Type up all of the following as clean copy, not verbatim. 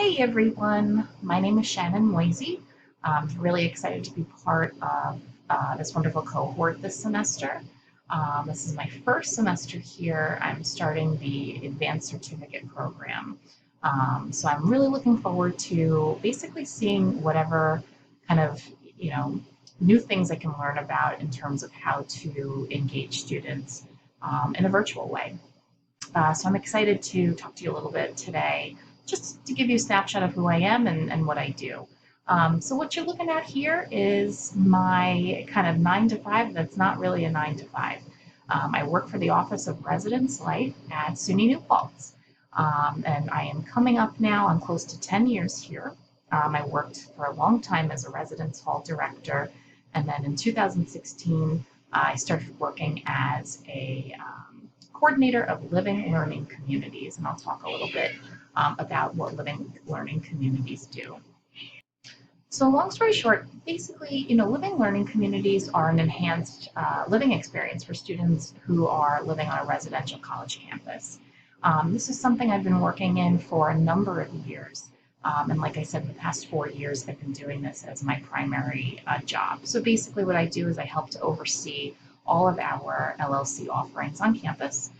Hey everyone, my name is Shannon. I'm really excited to be part of this wonderful cohort this semester. This is my first semester here. I'm starting the advanced certificate program. So I'm really looking forward to basically seeing whatever kind of, you know, new things I can learn about in terms of how to engage students in a virtual way. So I'm excited to talk to you a little bit today, just to give you a snapshot of who I am and what I do. So what you're looking at here is my kind of 9 to 5. That's not really a 9 to 5. I work for the Office of Residence Life at SUNY New Paltz. And I am coming up now on close to 10 years here. I worked for a long time as a residence hall director. And then in 2016, I started working as a coordinator of living learning communities, and I'll talk a little bit about what living learning communities do. So long story short, basically, living learning communities are an enhanced living experience for students who are living on a residential college campus. This is something I've been working in for a number of years. And like I said, in the past 4 years, I've been doing this as my primary job. So basically what I do is I help to oversee all of our LLC offerings on campus.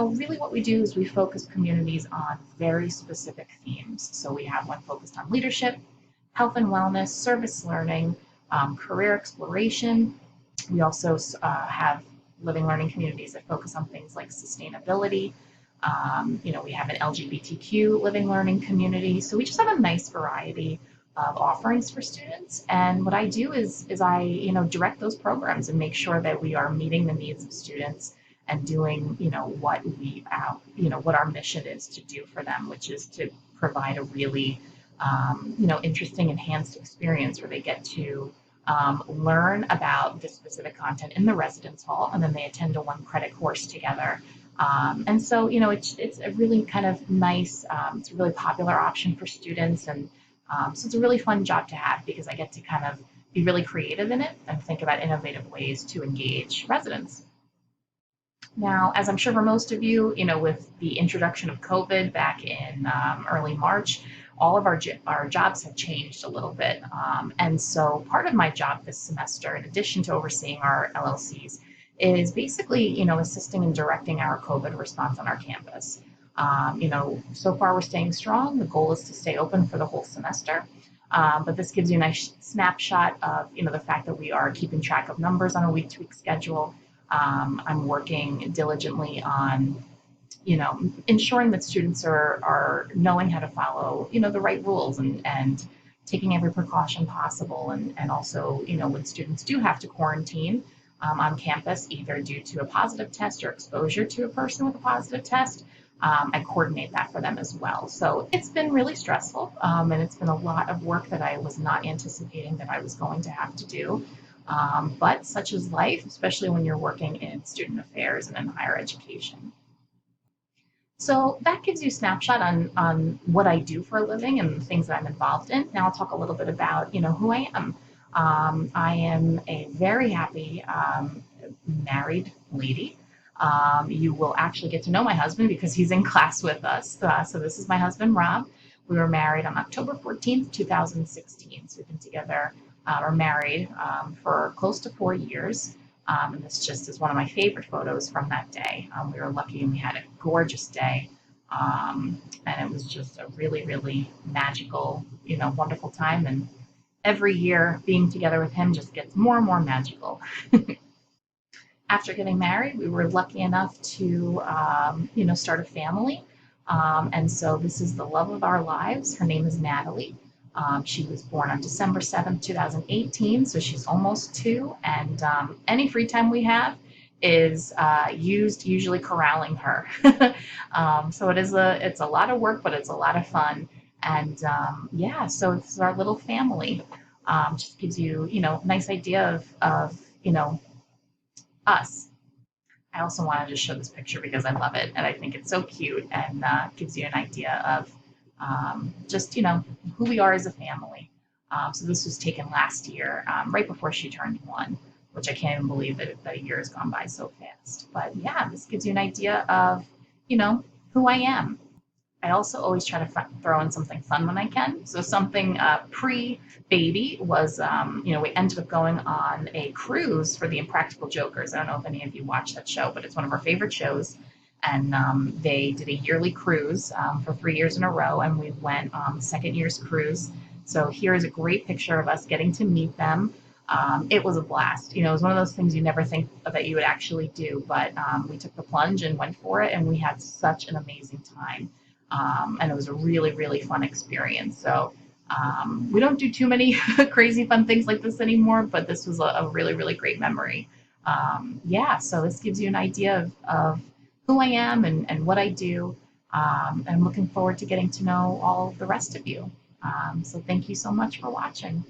Really what we do is we focus communities on very specific themes. So we have one focused on leadership, health and wellness, service learning, career exploration. We also have living learning communities that focus on things like sustainability. We have an LGBTQ living learning community. So we just have a nice variety of offerings for students. And what I do is I direct those programs and make sure that we are meeting the needs of students and doing, what our mission is to do for them, which is to provide a really, interesting enhanced experience where they get to learn about the specific content in the residence hall, and then they attend a 1 credit course together. It's a really kind of nice, it's a really popular option for students. And so it's a really fun job to have because I get to kind of be really creative in it and think about innovative ways to engage residents. Now, as I'm sure for most of you, with the introduction of COVID back in early March, all of our jobs have changed a little bit. And so part of my job this semester, in addition to overseeing our LLCs, is basically, assisting and directing our COVID response on our campus. So far we're staying strong. The goal is to stay open for the whole semester. But this gives you a nice snapshot of, the fact that we are keeping track of numbers on a week-to-week schedule. I'm working diligently on, ensuring that students are knowing how to follow, the right rules and taking every precaution possible. And also, when students do have to quarantine on campus, either due to a positive test or exposure to a person with a positive test, I coordinate that for them as well. So it's been really stressful, and it's been a lot of work that I was not anticipating that I was going to have to do. But such is life, especially when you're working in student affairs and in higher education. So that gives you a snapshot on what I do for a living and the things that I'm involved in. Now I'll talk a little bit about, who I am. I am a very happy married lady. You will actually get to know my husband because he's in class with us. So this is my husband, Rob. We were married on October 14th, 2016. So we've been together or married for close to 4 years. And this just is one of my favorite photos from that day. We were lucky and we had a gorgeous day. And it was just a really, really magical, wonderful time. And every year being together with him just gets more and more magical. After getting married, we were lucky enough to, start a family. And so this is the love of our lives. Her name is Natalie. She was born on December 7th, 2018, so she's almost 2. And any free time we have is used usually corralling her. So it's a lot of work, but it's a lot of fun. And so it's our little family. Just gives you, nice idea of us. I also wanted to show this picture because I love it and I think it's so cute and gives you an idea of just, who we are as a family. So this was taken last year, right before she turned 1, which I can't even believe that a year has gone by so fast. But yeah, this gives you an idea of, who I am. I also always try to throw in something fun when I can. So something pre-baby was, we ended up going on a cruise for the Impractical Jokers. I don't know if any of you watch that show, but it's one of our favorite shows. And they did a yearly cruise for 3 years in a row, and we went on the second year's cruise. So here is a great picture of us getting to meet them. It was a blast. It was one of those things you never think that you would actually do, but we took the plunge and went for it, and we had such an amazing time. And it was a really, really fun experience. So we don't do too many crazy fun things like this anymore, but this was a really, really great memory. Yeah, so this gives you an idea of who I am and what I do. And I'm looking forward to getting to know all the rest of you. So thank you so much for watching.